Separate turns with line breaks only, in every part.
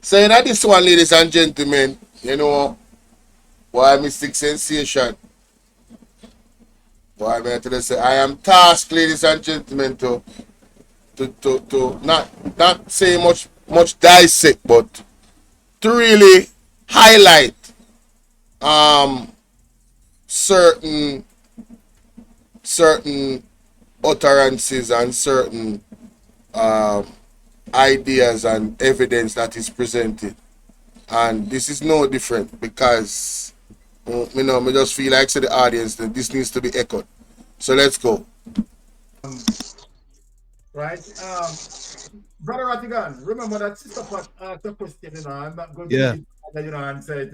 So in this one, ladies and gentlemen, you know why Mystic Sensation. Why may I tell you say I am tasked, ladies and gentlemen, to not say much dissect, but to really highlight um certain certain utterances and certain um ideas and evidence that is presented. And this is no different because me just feel like to the audience that this needs to be echoed. So let's go.
Right? Brother Rattigan, remember that sister Pat asked a question, I'm not going to
Yeah.
need answer it,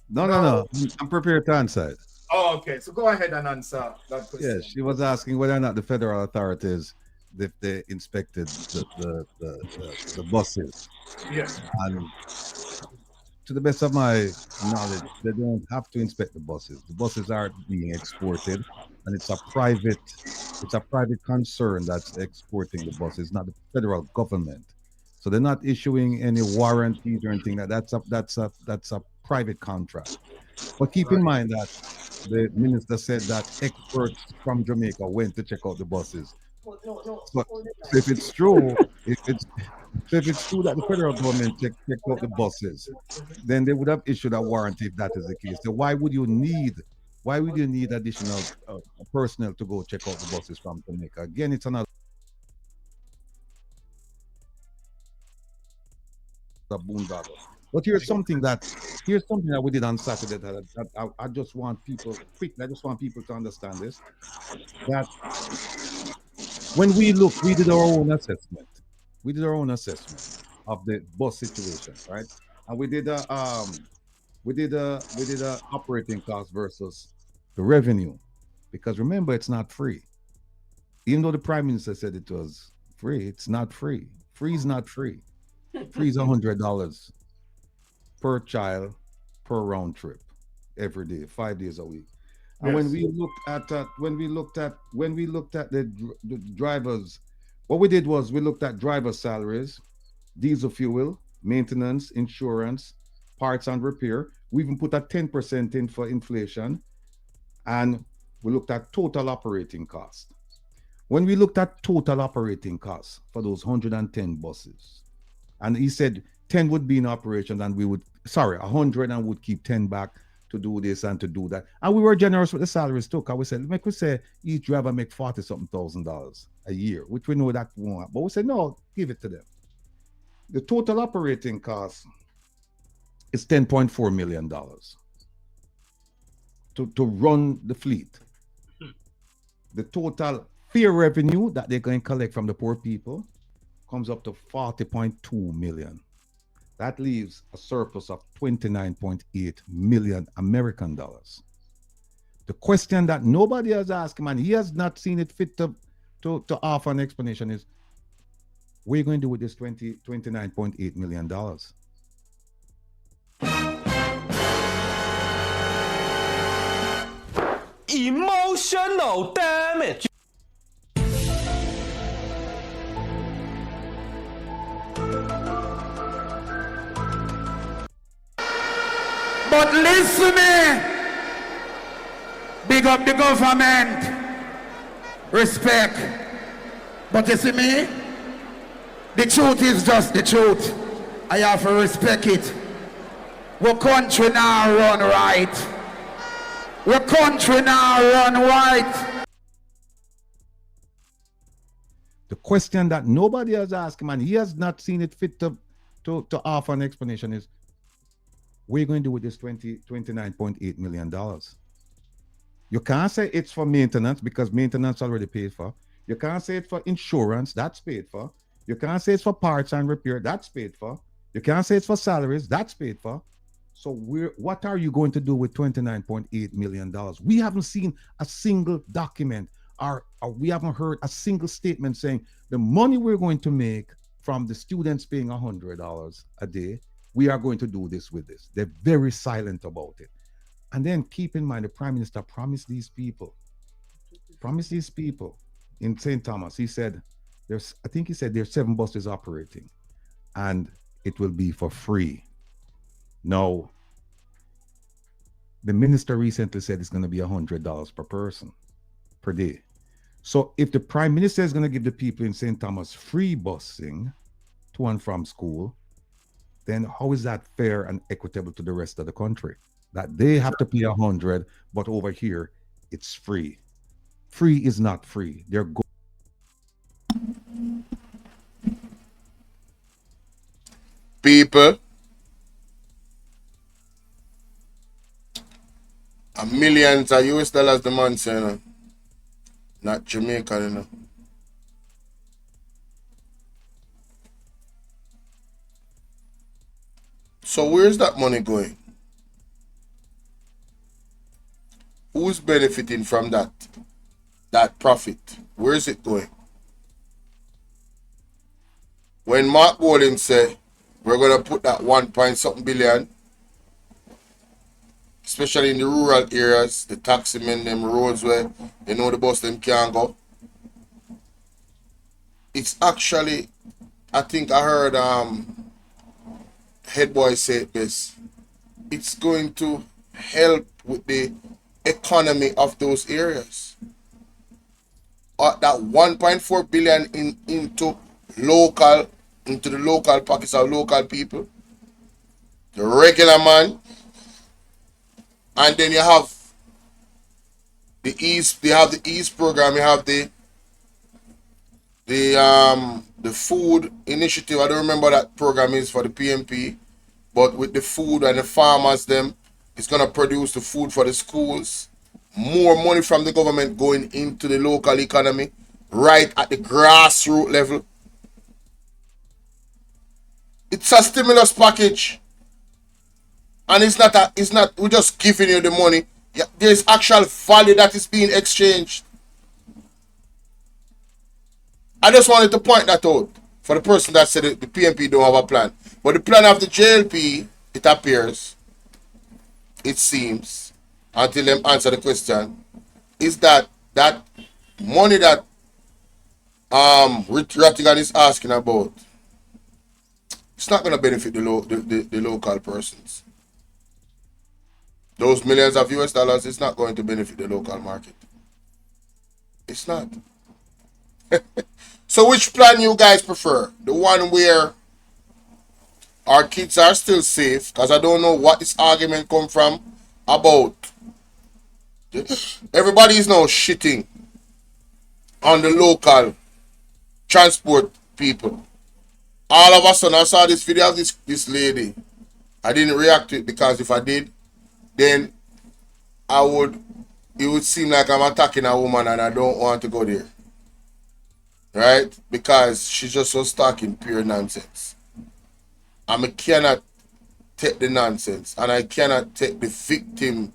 No, no,
Now,
no. I'm prepared to answer it.
oh, okay, so go ahead and answer that
Yeah,
question.
she was asking whether or not the federal authorities, if they inspected the buses.
Yes.
And to the best of my knowledge, they don't have to inspect the buses. The buses are being exported, and it's a private concern that's exporting the buses, not the federal government. So they're not issuing any warranties or anything. That's a private contract. But keep in
Right.
mind that the minister said that experts from Jamaica went to check out the buses. So if it's true, if it's true that the federal government checked out the buses, then they would have issued a warranty if that is the case. So why would you need additional personnel to go check out the buses from Jamaica? Again, it's another boondoggle. But here's something that we did on Saturday that I just want people quickly. I just want people to understand this. That when we did our own assessment. We did our own assessment of the bus situation, right? And we did a operating cost versus the revenue, because remember, it's not free. Even though the prime minister said it was free, it's not free. Free is not free. Free is $100 per child per round trip every day, 5 days a week. And when
Yes.
we looked at the drivers, what we did was we looked at driver salaries, diesel fuel, maintenance, insurance, parts and repair. We even put a 10% in for inflation, and we looked at total operating cost. When we looked at total operating costs for those 110 buses, and he said 10 would be in operation, and 100, and would keep 10 back to do this and to do that. And we were generous with the salaries too, because we said, make we say each driver make 40 something $1,000 a year, which we know that won't. But we said, no, give it to them. The total operating cost is $10.4 million to run the fleet. The total fare revenue that they're going to collect from the poor people comes up to 40.2 million. That leaves a surplus of 29.8 million American dollars. The question that nobody has asked him, and he has not seen it fit to offer an explanation, is what are you going to do with this $29.8 million?
Emotional damage.
But listen me, big up the government, respect. But you see me, the truth is just the truth. I have to respect it. Our country now run right. Our country now run right.
The question that nobody has asked him, and he has not seen it fit to offer an explanation, is what are you going to do with this $29.8 million? You can't say it's for maintenance, because maintenance already paid for. You can't say it's for insurance, that's paid for. You can't say it's for parts and repair, that's paid for. You can't say it's for salaries, that's paid for. So what are you going to do with $29.8 million? We haven't seen a single document, or we haven't heard a single statement saying the money we're going to make from the students paying $100 a day, we are going to do this with this. They're very silent about it. And then keep in mind, the prime minister promised these people in St. Thomas. He said I think he said there's 7 buses operating, and it will be for free. Now, the minister recently said it's going to be $100 per person per day. So if the prime minister is going to give the people in St. Thomas free busing to and from school, then how is that fair and equitable to the rest of the country? That they have to pay 100, but over here it's free. Free is not free. They're
people, a millions of US dollars the man say, you know. Not Jamaican, you know. So where's that money going? Who's benefiting from that profit? Where is it going? When Mark Bolin said we're gonna put that 1 point something billion, especially in the rural areas, the taxi men, them roads where you know the bus them can't go. It's actually, I think I heard head boy say it best. It's going to help with the economy of those areas. That 1.4 billion into the local pockets of local people, the regular man, and then you have the East. They have the East program. You have the food initiative. I don't remember that program is for the PMP, but with the food and the farmers, them, it's gonna produce the food for the schools. More money from the government going into the local economy, right at the grassroots level. It's a stimulus package, and it's not. We're just giving you the money. Yeah, there's actual value that is being exchanged. I just wanted to point that out for the person that said the PMP don't have a plan. But the plan of the JLP, it appears, it seems, until them answer the question, is that money that Rattigan is asking about, it's not going to benefit the local persons. Those millions of US dollars, it's not going to benefit the local market. It's not. So which plan you guys prefer? The one where our kids are still safe? Because I don't know what this argument come from about. Everybody is now shitting on the local transport people. All of a sudden I saw this video of this lady. I didn't react to it because if I did, then it would seem like I'm attacking a woman and I don't want to go there. Right? Because she just was talking pure nonsense. And I cannot take the nonsense. And I cannot take the victim,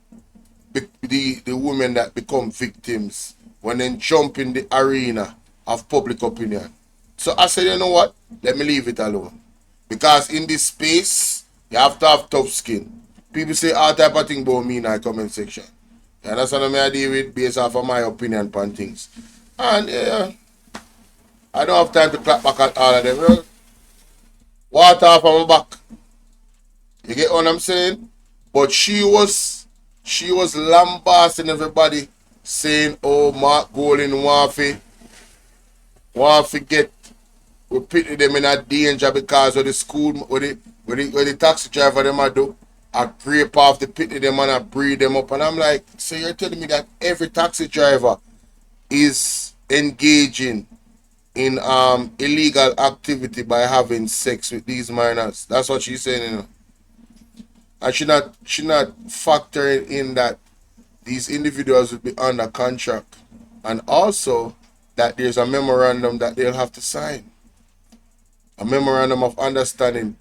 the women that become victims when they jump in the arena of public opinion. So I said, you know what? Let me leave it alone. Because in this space, you have to have tough skin. People say all type of thing about me in the comment section. And that's what I deal with based off of my opinion upon things. And I don't have time to clap back at all of them. Well, water off of my back. You get what I'm saying? But she was lambasting everybody, saying, oh, Mark Golden want to get, we pity them in a danger because of the school, where the taxi driver them a do. I grape off the pity them and I breed them up. And I'm like, so you're telling me that every taxi driver is engaging in illegal activity by having sex with these minors? That's what she's saying, you know. And she not factoring in that these individuals will be under contract, and also that there's a memorandum that they'll have to sign, a memorandum of understanding.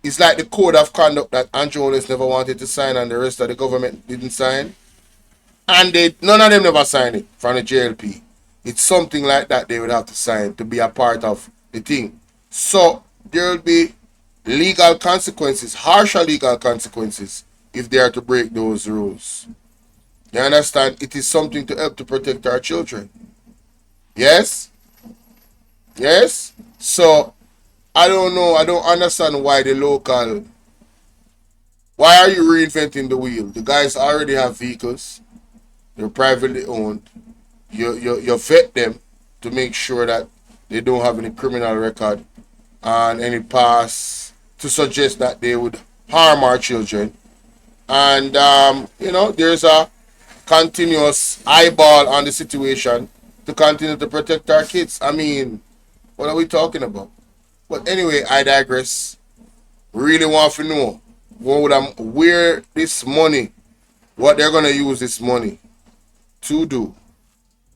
It's like the code of conduct that Andrew Holness never wanted to sign and the rest of the government didn't sign, and none of them never signed it from the JLP. It's something like that they would have to sign to be a part of the thing. So there will be legal consequences, harsher legal consequences, if they are to break those rules. You understand? It is something to help to protect our children. Yes? Yes? So I don't know. I don't understand why why are you reinventing the wheel? The guys already have vehicles. They're privately owned. You vet them to make sure that they don't have any criminal record and any past to suggest that they would harm our children. And there's a continuous eyeball on the situation to continue to protect our kids. I mean, what are we talking about? But anyway, I digress. Really want to know where this money, what they're gonna use this money to do.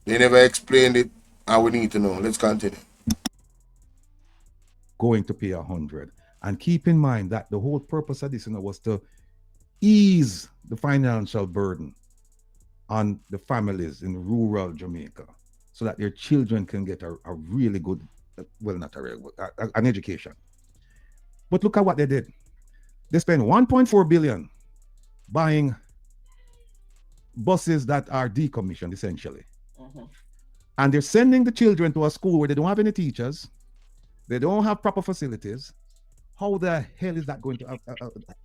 They never explained it, and we need to know. Let's continue.
Going to pay 100. And keep in mind that the whole purpose of this, was to ease the financial burden on the families in rural Jamaica, so that their children can get a really good, well, not a real, an education. But look at what they did. They spent 1.4 billion buying buses that are decommissioned, essentially. And they're sending the children to a school where they don't have any teachers, they don't have proper facilities. How the hell is that going to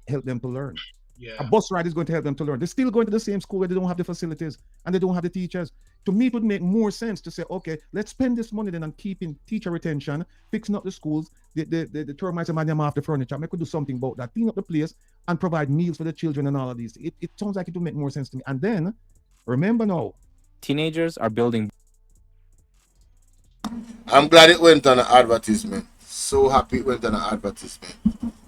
help them to learn?
Yeah.
A bus ride is going to help them to learn. They're still going to the same school where they don't have the facilities and they don't have the teachers. To me, it would make more sense to say, okay, let's spend this money then on keeping teacher retention, fixing up the schools, the termites and man off the furniture. I could do something about that, clean up the place and provide meals for the children and all of these. It sounds like it would make more sense to me. And then, remember now,
teenagers are building.
I'm glad it went on an advertisement. So happy it went on an advertisement.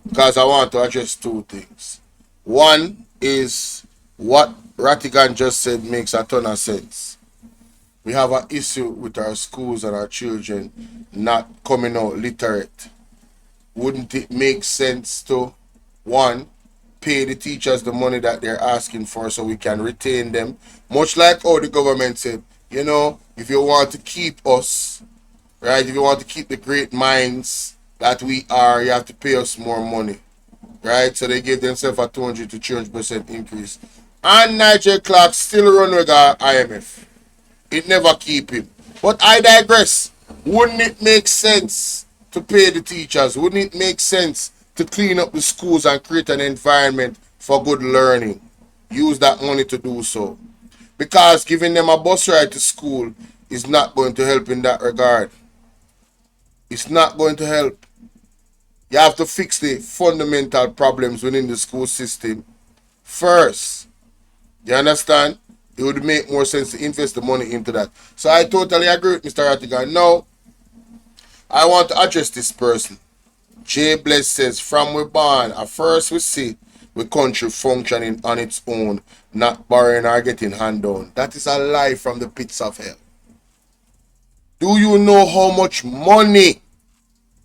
Because I want to address two things. One is what Rattigan just said makes a ton of sense. We have an issue with our schools and our children not coming out literate. Wouldn't it make sense to, one, pay the teachers the money that they're asking for so we can retain them? Much like how the government said, if you want to keep us, right, if you want to keep the great minds that we are, you have to pay us more money. Right? So they gave themselves a 200 to 300% increase. And Nigel Clark still run with our IMF. It never keep him. But I digress. Wouldn't it make sense to pay the teachers? Wouldn't it make sense to clean up the schools and create an environment for good learning? Use that money to do so. Because giving them a bus ride to school is not going to help in that regard. It's not going to help. You have to fix the fundamental problems within the school system first. You understand? It would make more sense to invest the money into that. So I totally agree with Mr. Rattigan. Now, I want to address this person. J. Bless says, from we born, at first we see the country functioning on its own, not borrowing or getting hand down. That is a lie from the pits of hell. Do you know how much money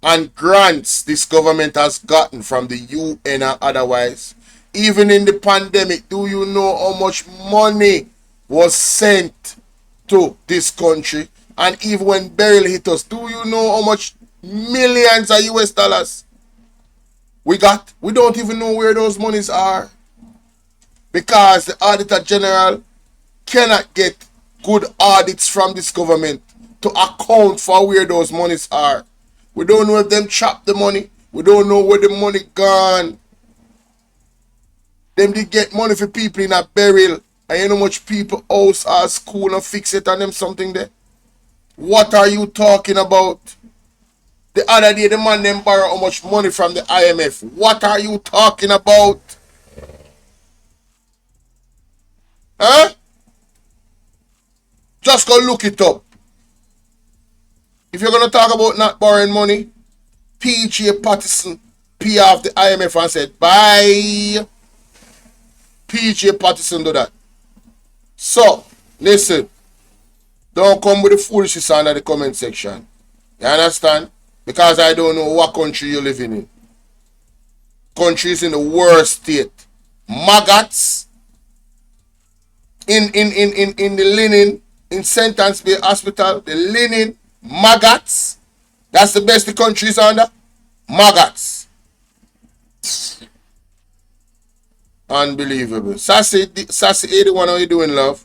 and grants this government has gotten from the UN and otherwise? Even in the pandemic, do you know how much money was sent to this country? And even when Daryl hit us, do you know how much millions of US dollars we got? We don't even know where those monies are. Because the Auditor General cannot get good audits from this government to account for where those monies are. We don't know if them chop the money. We don't know where the money gone. Them did get money for people in a burial. And you know much people house or school and fix it and them something there. What are you talking about? The other day the man them borrow how much money from the IMF. What are you talking about? Huh? Just go look it up. If you're going to talk about not borrowing money, P.J. Patterson pay off the IMF and said, bye. P.J. Patterson do that. So, listen. Don't come with the foolishness under the comment section. You understand? Because I don't know what country you're living in. Country is in the worst state. Maggots in the linen, in St. Anne's Bay Hospital, the linen, maggots. That's the best the country is under. Maggots. Unbelievable. Sassy 81, how you doing, love?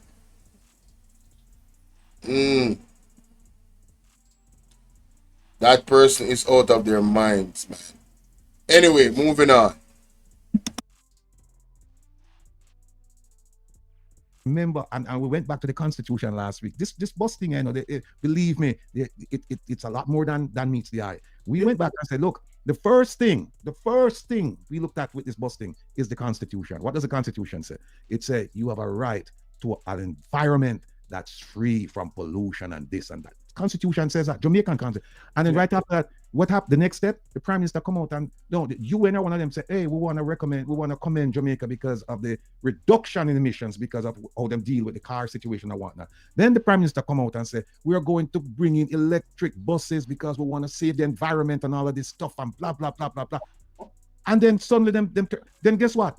That person is out of their minds, man. Anyway, moving on.
Remember, and we went back to the Constitution last week. This busting, believe me, it's a lot more than meets the eye. We went back and said, look, the first thing we looked at with this busting is the Constitution. What does the Constitution say? It says you have a right to an environment that's free from pollution and this and that. Constitution says that, Jamaican Constitution. And then right after that, what happened? The next step, the Prime Minister come out and the UN or one of them say, hey, we want to commend Jamaica because of the reduction in emissions because of how them deal with the car situation and whatnot. Then the Prime Minister come out and say, we are going to bring in electric buses because we want to save the environment and all of this stuff and blah, blah, blah, blah, blah. And then suddenly then guess what?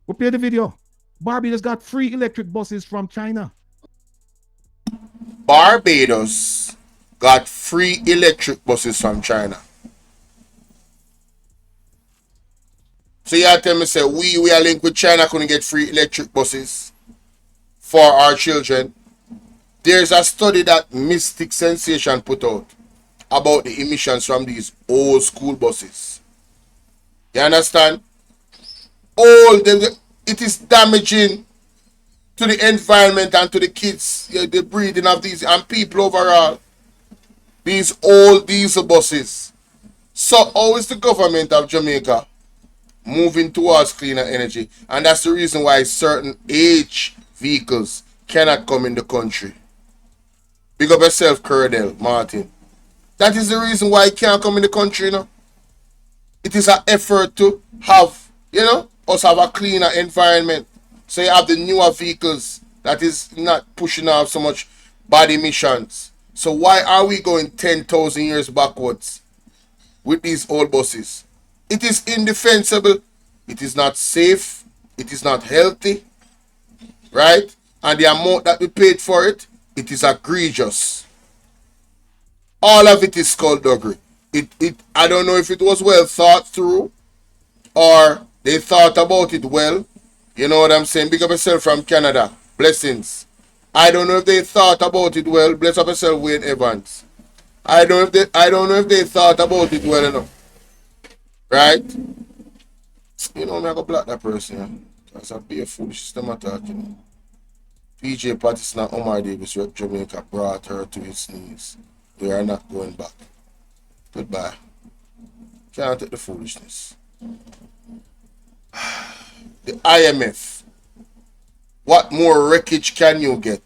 We play the video. Barbados got free electric buses from China.
Barbados got free electric buses from China. So you tell me, say, we are linked with China couldn't get free electric buses for our children. There's a study that Mystic Sensation put out about the emissions from these old school buses. You understand? It is damaging to the environment and to the kids, the breathing of these and people overall. These old diesel buses. So how is the government of Jamaica moving towards cleaner energy? And that's the reason why certain age vehicles cannot come in the country. Big up yourself, Colonel Martin. That is the reason why it can't come in the country, you know. It is an effort to have, us have a cleaner environment. So you have the newer vehicles that is not pushing out so much bad emissions. So why are we going 10,000 years backwards with these old buses? It is indefensible. It is not safe. It is not healthy. Right? And the amount that we paid for it, it is egregious. All of it is skullduggery. I don't know if it was well thought through or they thought about it well. You know what I'm saying? Big up yourself from Canada. Blessings. I don't know if they thought about it well. Bless up yourself, Wayne Evans. I don't know if they thought about it well enough. Right? You know, I'm gonna block that person. Yeah? That's a be a foolish system attack, you know. PJ Patterson and Omar Davis rep Jamaica brought her to its knees. We are not going back. Goodbye. Can't take the foolishness. The IMF. What more wreckage can you get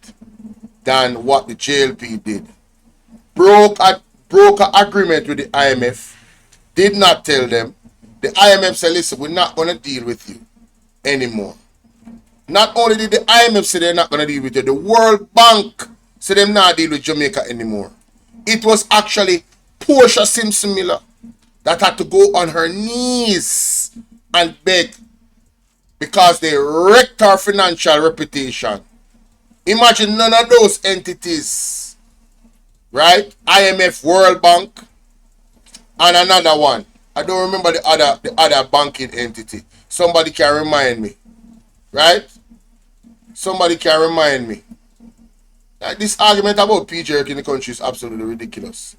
than what the JLP did? Broke an agreement with the IMF. Did not tell them. The IMF said, listen, we're not going to deal with you anymore. Not only did the IMF say they're not going to deal with you, the World Bank said they're not deal with Jamaica anymore. It was actually Portia Simpson Miller that had to go on her knees and beg because they wrecked our financial reputation. Imagine none of those entities, right? IMF, World Bank, and another one. I don't remember the other banking entity. Somebody can remind me, right? Somebody can remind me. Like this argument about PJ in the country is absolutely ridiculous.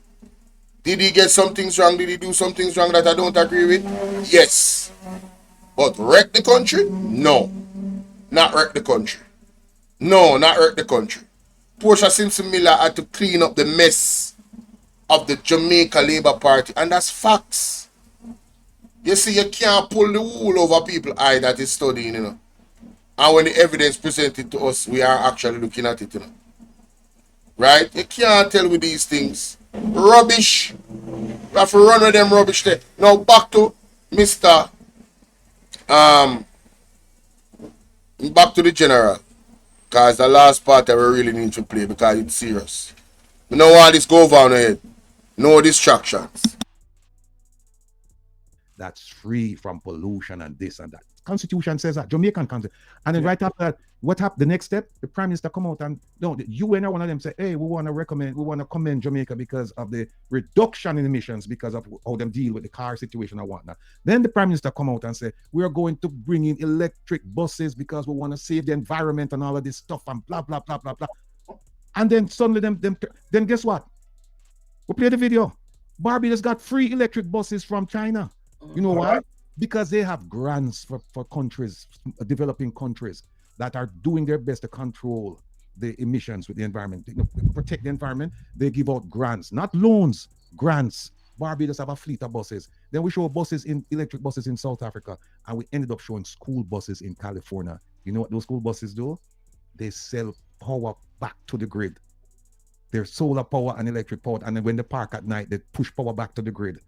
Did he get some things wrong? Did he do some things wrong that I don't agree with? Yes. But wreck the country? No. Not wreck the country. No, not wreck the country. Portia Simpson Miller had to clean up the mess of the Jamaica Labour Party. And that's facts. You see, you can't pull the wool over people's eye that is studying, you know. And when the evidence presented to us, we are actually looking at it, you know. Right? You can't tell with these things. Rubbish. We have to run with them rubbish there. Now back to Mr. Back to the general. Because the last part that we really need to play because it's serious. We don't want this go over on ahead. No distractions.
That's free from pollution and this and that. Constitution says that, Jamaican Constitution. And then right after that, what happened? The next step, the Prime Minister come out and the UN or one of them say, hey, we want to commend Jamaica because of the reduction in emissions because of how them deal with the car situation and whatnot. Then the Prime Minister come out and say, we are going to bring in electric buses because we want to save the environment and all of this stuff and blah, blah, blah, blah, blah. And then suddenly then guess what? We play the video. Barbados got free electric buses from China. You know why? Because they have grants for countries, developing countries that are doing their best to control the emissions with the environment, protect the environment. They give out grants, not loans, grants. Barbados have a fleet of buses. Then we show electric buses in South Africa, and we ended up showing school buses in California. You know what those school buses do? They sell power back to the grid. They're solar power and electric power, and then when they park at night, they push power back to the grid,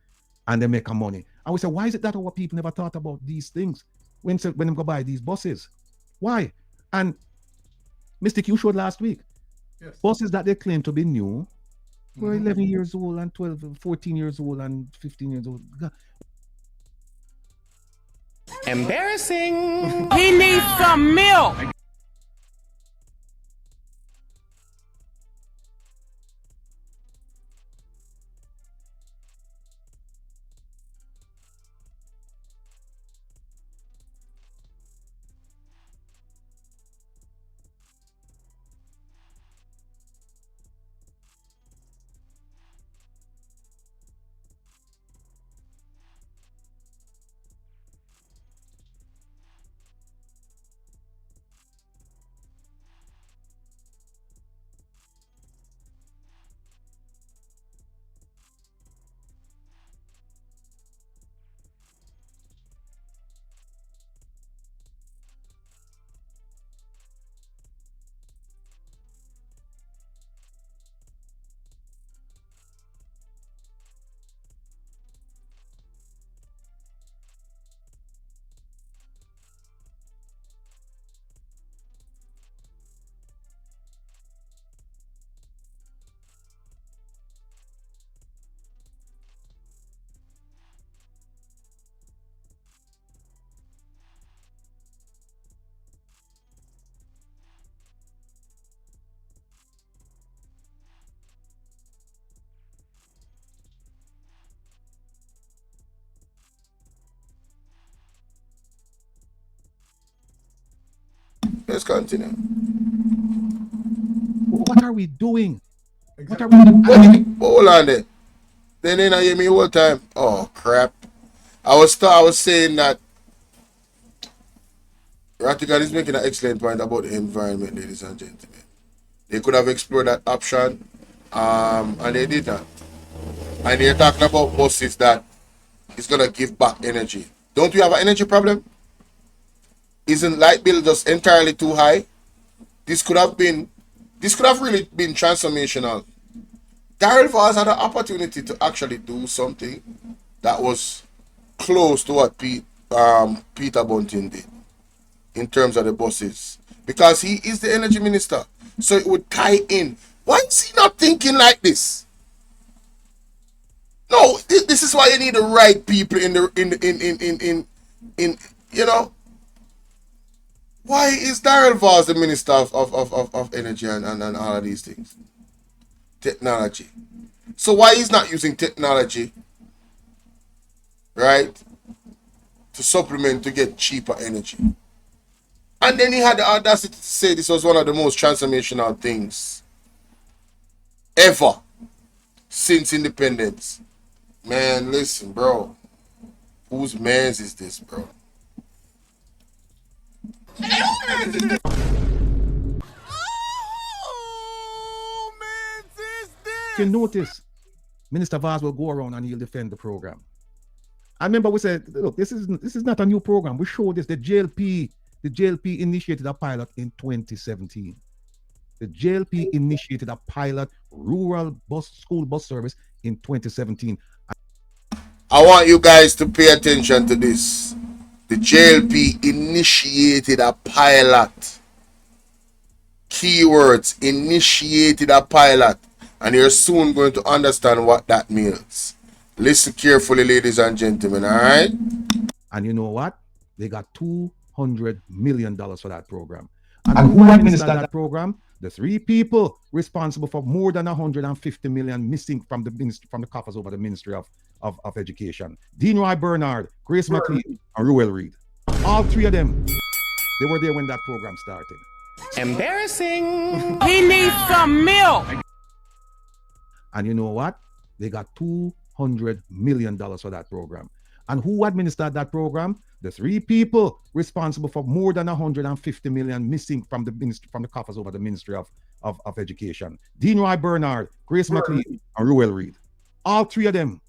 and they make a money. And we say, why is it that our people never thought about these things when they go buy these buses? Why? And Mr. Q showed last week,
Yes.
buses that they claim to be new were 11 years old and 12, 14 years old and 15 years old.
Embarrassing.
He needs some milk.
Let's continue.
What are we doing? What are
Exactly.
we doing?
Hold on there. They didn't hear me all time. Oh crap. I was saying that Rattigan is making an excellent point about the environment, ladies and gentlemen. They could have explored that option, and they did not. And they're talking about buses that is gonna give back energy. Don't we have an energy problem? Isn't light bill just entirely too high? This could have really been transformational. Daryl has had an opportunity to actually do something that was close to what Peter Bunting did in terms of the buses, because he is the energy minister, so it would tie in. Why is he not thinking like this? No, this is why you need the right people in you know. Why is Daryl Voss the minister of energy and all of these things? Technology. So why he's not using technology, right, to supplement to get cheaper energy? And then he had the audacity to say this was one of the most transformational things ever since independence. Man, listen, bro. Whose man's is this, bro?
If you notice, Minister Vaz will go around and he'll defend the program. I remember we said, look, this is not a new program. We showed this. The JLP initiated a pilot in 2017. The JLP initiated a pilot rural school bus service in 2017.
I want you guys to pay attention to this. The JLP initiated a pilot. Keywords, initiated a pilot. And you're soon going to understand what that means. Listen carefully, ladies and gentlemen, all right?
And you know what? They got $200 million for that program. And who administered that program? The three people responsible for more than 150 million missing from the coffers over the Ministry of Education. Dean Roy Bernard, Grace McLean, and Revael Reid. All three of them, they were there when that program started.
Embarrassing.
He needs some milk.
And you know what? They got $200 $100 million for that program. And who administered that program? The three people responsible for more than 150 million missing from the ministry, from the coffers over the Ministry of Education. Dean Roy Bernard, Grace McLean, and Revael Reed. All three of them,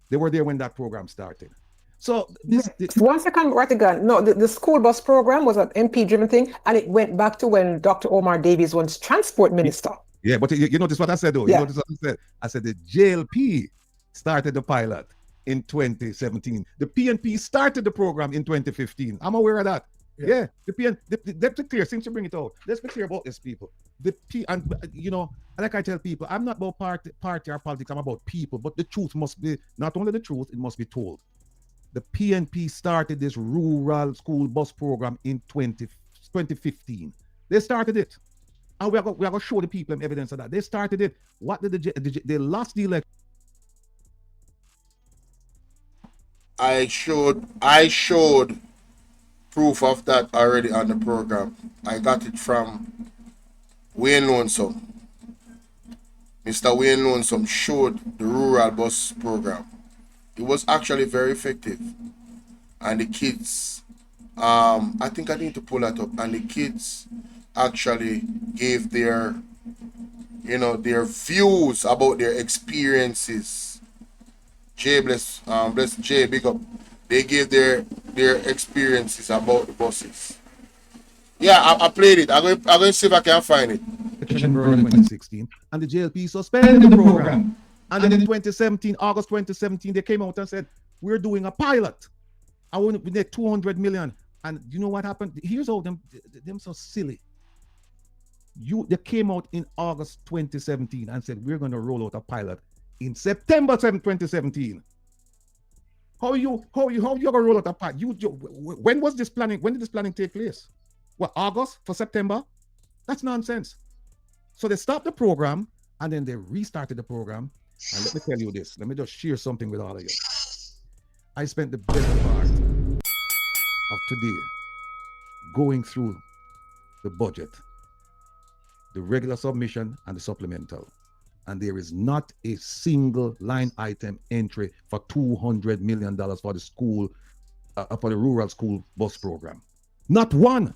they were there when that program started. So this
1 second, Rattigan. No, the school bus program was an MP-driven thing, and it went back to when Dr. Omar Davies was transport minister.
Yeah, but you notice what I said, though.
Yeah.
You notice what I said. I said the JLP started the pilot in 2017. The PNP started the program in 2015. I'm aware of that. Yeah, let's be clear. Since you bring it out, let's be clear about this, people. And you know, like I tell people, I'm not about party or politics. I'm about people. But the truth must be, not only the truth, it must be told. The PNP started this rural school bus program in 2015. They started it. And we are going to show the people evidence of that. They started it. What did they lost the election?
I showed proof of that already on the program. I got it from Wayne Lonesome. Mr. Wayne Lonesome showed the rural bus program. It was actually very effective. And the kids, I think I need to pull that up. And the kids actually gave their, their views about their experiences. Jay, bless Jay, big up. They gave their experiences about the buses. Yeah, I played it. I'm going to see if I can find it.
In 2016, and the JLP suspended the program. And then in 2017, August 2017, they came out and said, we're doing a pilot. I want to make 200 million. And you know what happened? Here's how them so silly. They came out in August 2017 and said, we're going to roll out a pilot in September 2017. How you going to roll out a pilot? When was this planning? When did this planning take place? What, August for September? That's nonsense. So they stopped the program and then they restarted the program. And let me tell you this. Let me just share something with all of you. I spent the best part of today going through the budget, the regular submission and the supplemental. And there is not a single line item entry for $200 million for the school, for the rural school bus program. Not one.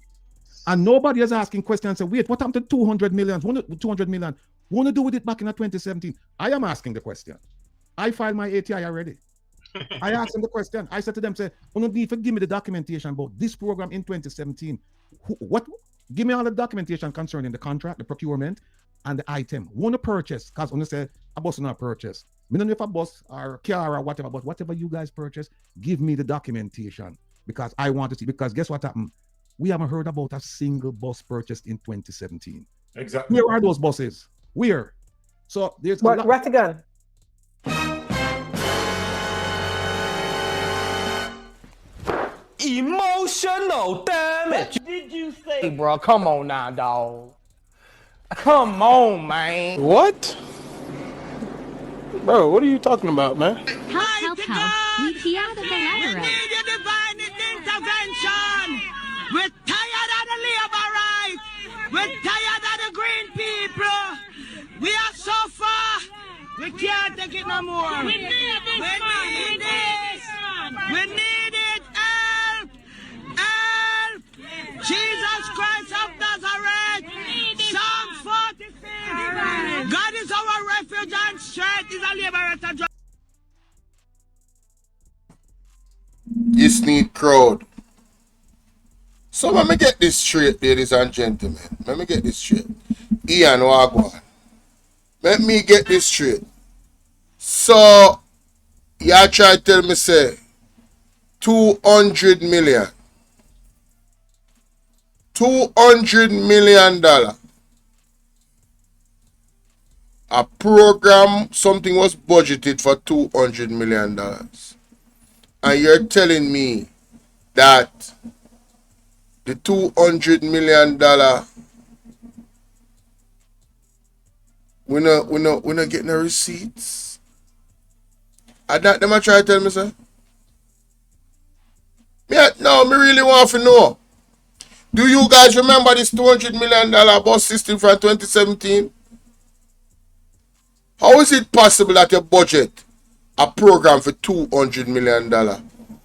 And nobody is asking questions and say, wait, what happened to 200 million? 200 million? Want to do with it back in 2017? I am asking the question. I filed my ATI already. I asked them the question. I said to them, say, you don't need to give me the documentation about this program in 2017. What? Give me all the documentation concerning the contract, the procurement, and the item. Want to purchase? Because when I say a bus not purchase, I don't know if a bus or a car or whatever, but whatever you guys purchase, give me the documentation because I want to see. Because guess what happened? We haven't heard about a single bus purchased in 2017.
Exactly.
Where are those buses? Where? So there's
But Rattigan.
Emotional damage.
Did you say, hey, bro? Come on now, dog. Come on, man.
What? Bro, what are you talking about, man?
Help. We key out of the letter.
We need your divine intervention. We're tired of the labor rights. We're tired of the green people. We are so far. We can't take it no more. We need this. We need this. We need it. Help. Help. Jesus Christ of Nazareth. Psalm 46. God is our refuge and strength. Is a liberator.
This need crowd. So let me get this straight, ladies and gentlemen. Let me get this straight. Ian Wagwan. Let me get this straight. So, y'all try to tell me, say, 200 million. $200 million. A program, something was budgeted for $200 million. And you're telling me that the $200 million we're not getting the receipts. And that them I try to tell me, sir. Me really want to know. Do you guys remember this $200 million bus system from 2017? How is it possible that your budget a program for $200 million.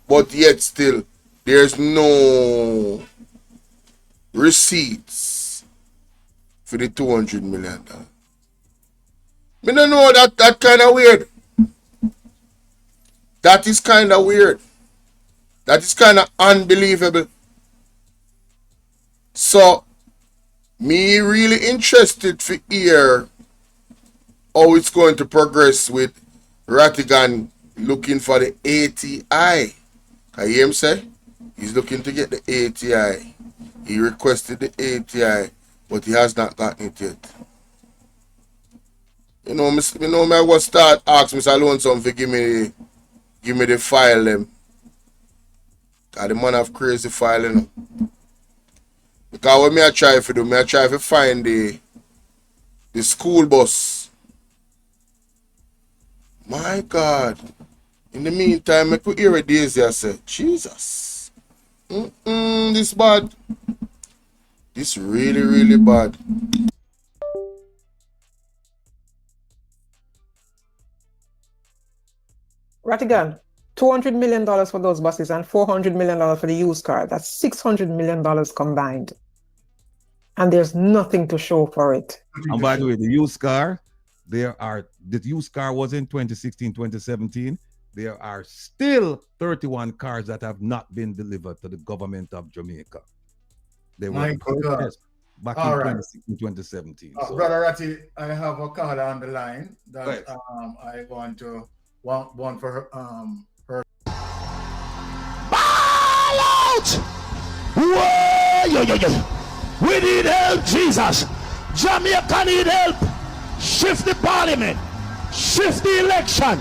But yet still, there's no receipts for the $200 million. Me don't know, that kind of weird. That is kind of weird. That is kind of unbelievable. So, me really interested to hear how it's going to progress with Rattigan looking for the ATI. I hear him say he's looking to get the ATI. He requested the ATI, but he has not gotten it yet. You know, I was start asking Mr. Lonesome to give me the file them. Cause the man have crazy file, you know. Because what I try to do, I try to find the school bus. My God. In the meantime, I could hear a daisy. I said, Jesus. This bad. This really, really bad.
Rattigan, $200 million for those buses and $400 million for the used car. That's $600 million combined. And there's nothing to show for it.
And by the way, the used car, the used car was in 2016, 2017. There are still 31 cars that have not been delivered to the government of Jamaica. They were purchased back in 2016, 2017.
So. Brother Ratty, I have a card on the line that I want to want for her.
Ball out! Whoa, we need help, Jesus. Jamaica need help. Shift the parliament. Shift the election.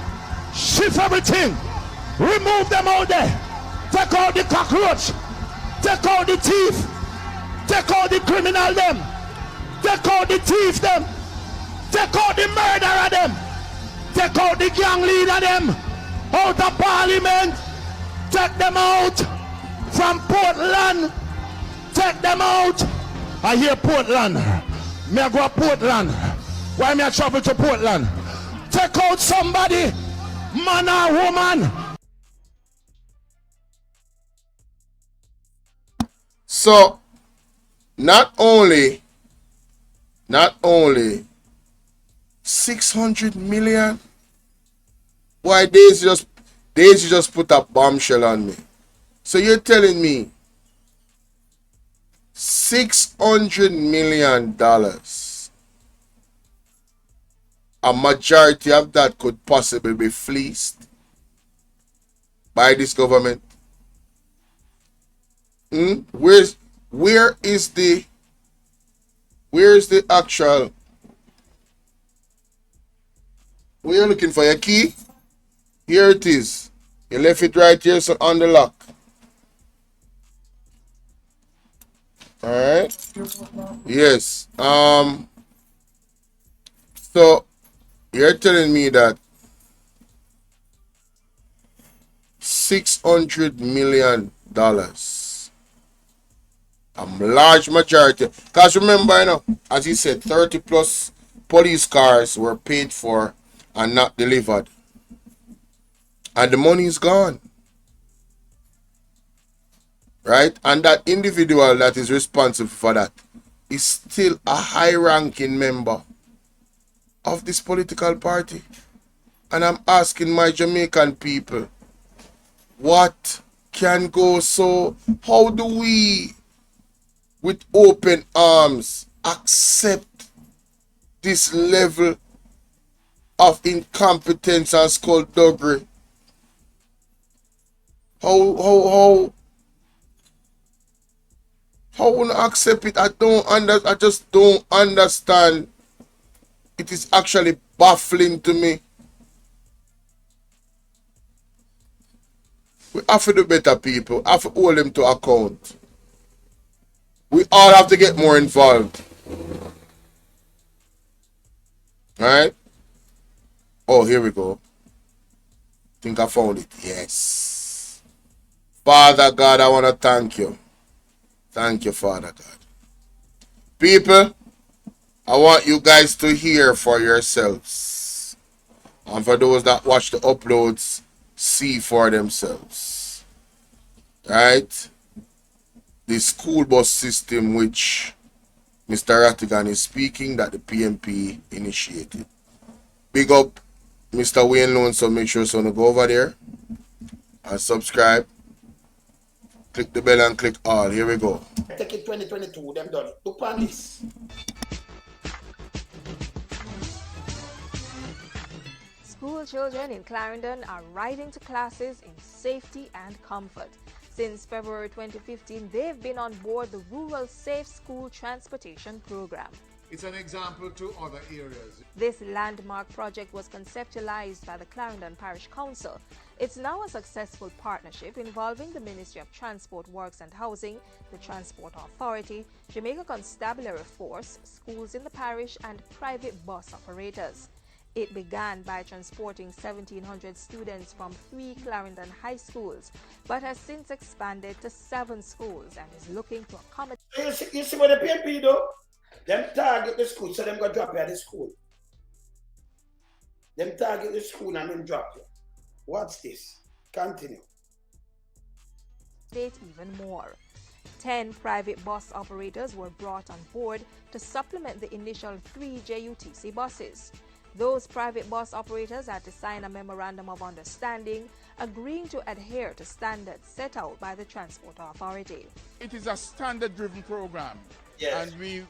Shift everything. Remove them out there. Take out the cockroach. Take out the thief. Take out the criminal them. Take out the thief them. Take out the murderer them. Take out the gang leader them. Out of parliament. Take them out from Portland. Take them out. I hear Portland. Me I go to Portland. Why me I travel to Portland? Take out somebody, man or woman.
So, not only 600 million. Why Daisy just put a bombshell on me. So you're telling me $600 million, a majority of that could possibly be fleeced by this government? Where is the actual? Where you looking for your key? Here it is. You left it right here, so on the lock. All right. Yes. So you're telling me that $600 million, a large majority. Because remember, you know, as he said, 30 plus police cars were paid for and not delivered, and the money is gone. Right? And that individual that is responsible for that is still a high-ranking member of this political party. And I'm asking my Jamaican people, what can go so? How do we, with open arms, accept this level of incompetence and skullduggery? How will I accept it? I just don't understand. It is actually baffling to me. We have to do better, people. We have to hold them to account. We all have to get more involved. Alright? Oh, here we go. Think I found it. Yes. Father God, I want to thank you. Thank you, Father God. People, I want you guys to hear for yourselves. And for those that watch the uploads, see for themselves. Right? The school bus system which Mr. Rattigan is speaking that the PMP initiated. Big up Mr. Wayne Loan, so make sure to go over there and subscribe. Click the bell and click all. Here we go.
Take it 2022, them done. Look on this.
School children in Clarendon are riding to classes in safety and comfort. Since February 2015, they've been on board the Rural Safe School Transportation Program.
It's an example to other areas.
This landmark project was conceptualized by the Clarendon Parish Council. It's now a successful partnership involving the Ministry of Transport, Works and Housing, the Transport Authority, Jamaica Constabulary Force, schools in the parish and private bus operators. It began by transporting 1,700 students from 3 Clarendon high schools, but has since expanded to 7 schools and is looking to accommodate.
You see what the PMP do? Them target the school, so them go drop you at the school. Them target the school and them drop you. What's this? Continue.
Even more. 10 private bus operators were brought on board to supplement the initial 3 JUTC buses. Those private bus operators had to sign a memorandum of understanding, agreeing to adhere to standards set out by the Transport Authority.
It is a standard-driven program,
Yes.
and we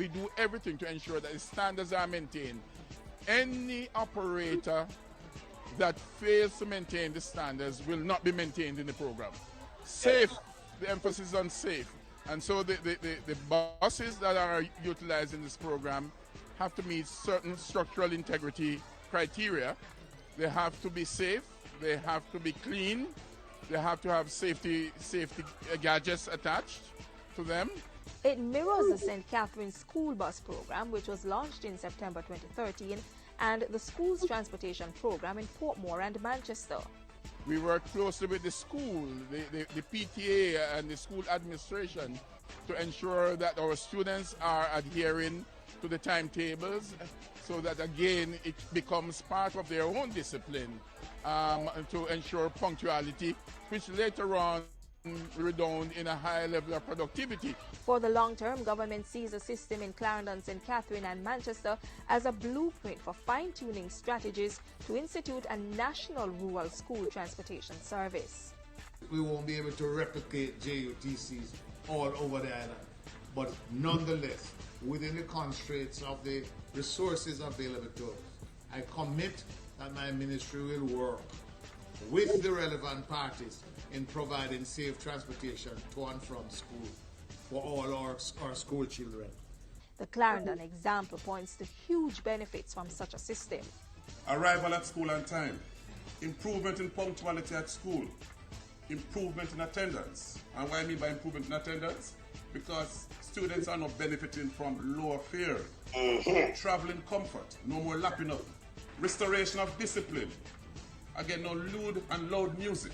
do everything to ensure that the standards are maintained. Any operator that fails to maintain the standards will not be maintained in the program. Safe, the emphasis is on safe. And so the buses that are utilized in this program have to meet certain structural integrity criteria. They have to be safe, they have to be clean, they have to have safety gadgets attached to them.
It mirrors the St. Catherine's school bus program, which was launched in September 2013, and the school's transportation program in Portmore and Manchester.
We work closely with the school, the PTA and the school administration to ensure that our students are adhering to the timetables, so that again it becomes part of their own discipline to ensure punctuality, which later on redound in a high level of productivity.
For the long term, government sees the system in Clarendon, St. Catherine and Manchester as a blueprint for fine-tuning strategies to institute a national rural school transportation service.
We won't be able to replicate JUTCs all over the island, but nonetheless, within the constraints of the resources available to us, I commit that my ministry will work with the relevant parties in providing safe transportation to and from school for all our school children.
The Clarendon example points to huge benefits from such a system.
Arrival at school on time, improvement in punctuality at school, improvement in attendance. And what I mean by improvement in attendance? Because students are not benefiting from lower fare, traveling comfort, no more lapping up, restoration of discipline, again no lewd and loud music,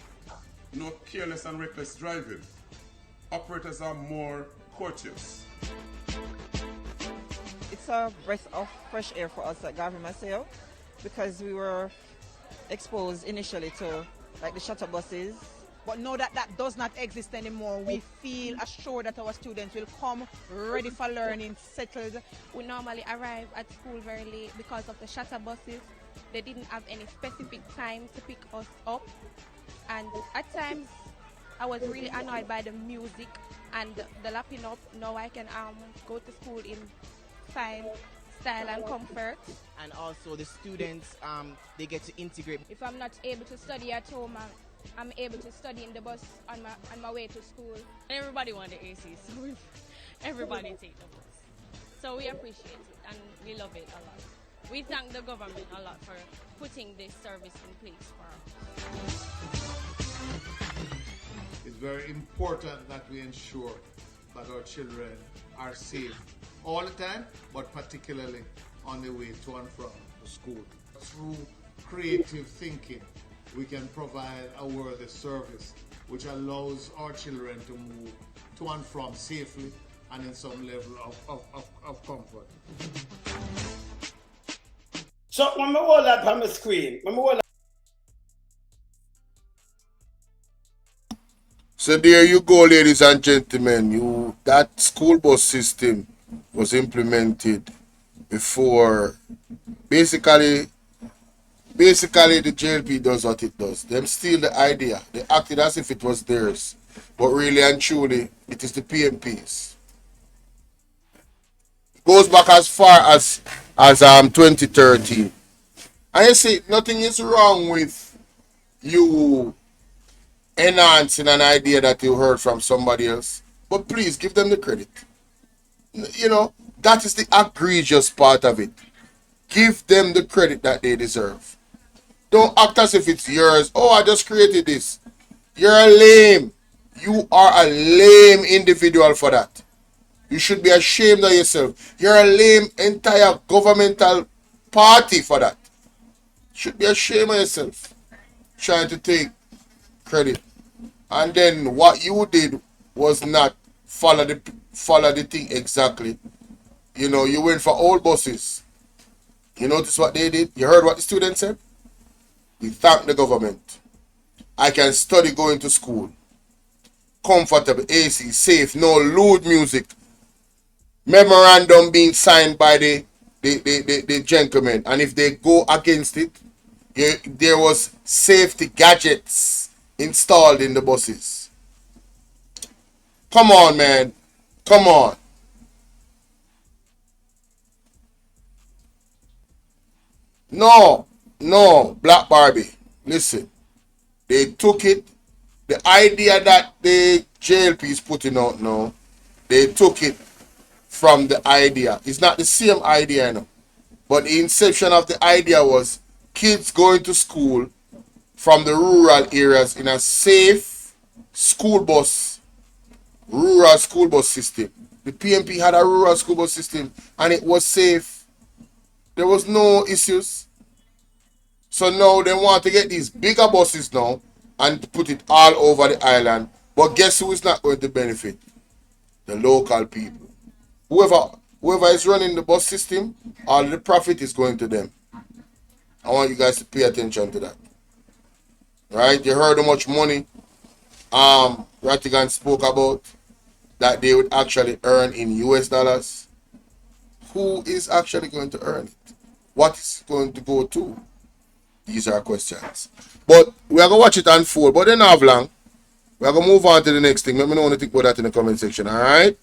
no careless and reckless driving. Operators are more courteous.
It's a breath of fresh air for us at Gavin Maceo, because we were exposed initially to like the shuttle buses.
But now that that does not exist anymore, we feel assured that our students will come ready for learning, settled.
We normally arrive at school very late because of the shuttle buses. They didn't have any specific time to pick us up. And at times, I was really annoyed by the music and the lapping up. Now I can go to school in style and comfort.
And also the students, they get to integrate.
If I'm not able to study at home, I'm able to study in the bus on my way to school.
Everybody want the AC, so everybody take the bus. So we appreciate it and we love it a lot. We thank the government a lot for putting this service in place for us.
It's very important that we ensure that our children are safe all the time, but particularly on the way to and from the school. Through creative thinking, we can provide a worthy service which allows our children to move to and from safely and in some level of comfort.
So when I hold that on my screen, when I hold
So there you go, ladies and gentlemen. That school bus system was implemented before. Basically the JLP does what it does. Them steal the idea. They acted as if it was theirs. But really and truly, it is the PMPs. It goes back as far as 2013. And you see, nothing is wrong with you enhancing an idea that you heard from somebody else. But please give them the credit. That is the egregious part of it. Give them the credit that they deserve. Don't act as if it's yours. Oh, I just created this. You're a lame. You are a lame individual for that. You should be ashamed of yourself. You're a lame entire governmental party for that. You should be ashamed of yourself. Trying to take credit. And then what you did was not follow the thing exactly. You went for old buses. You notice what they did? You heard what the students said? We thank the government. I can study going to school. Comfortable, AC, safe, no lewd music. Memorandum being signed by the gentlemen. And if they go against it, there was safety gadgets installed in the buses. Come on, man. Come on. No, Black Barbie. Listen. They took it. The idea that the JLP is putting out now, they took it from the idea. It's not the same idea now. But the inception of the idea was kids going to school from the rural areas in a safe rural school bus system. The PMP had a rural school bus system and it was safe. There was no issues. So now they want to get these bigger buses now and put it all over the island. But guess who is not going to benefit? The local people. Whoever is running the bus system, all the profit is going to them. I want you guys to pay attention to that. Right? You heard how much money Rattigan spoke about that they would actually earn in US dollars. Who is actually going to earn it? What is it going to go to? These are questions. But we are going to watch it unfold. But then have long. We are going to move on to the next thing. Let me know what you think about that in the comment section. Alright?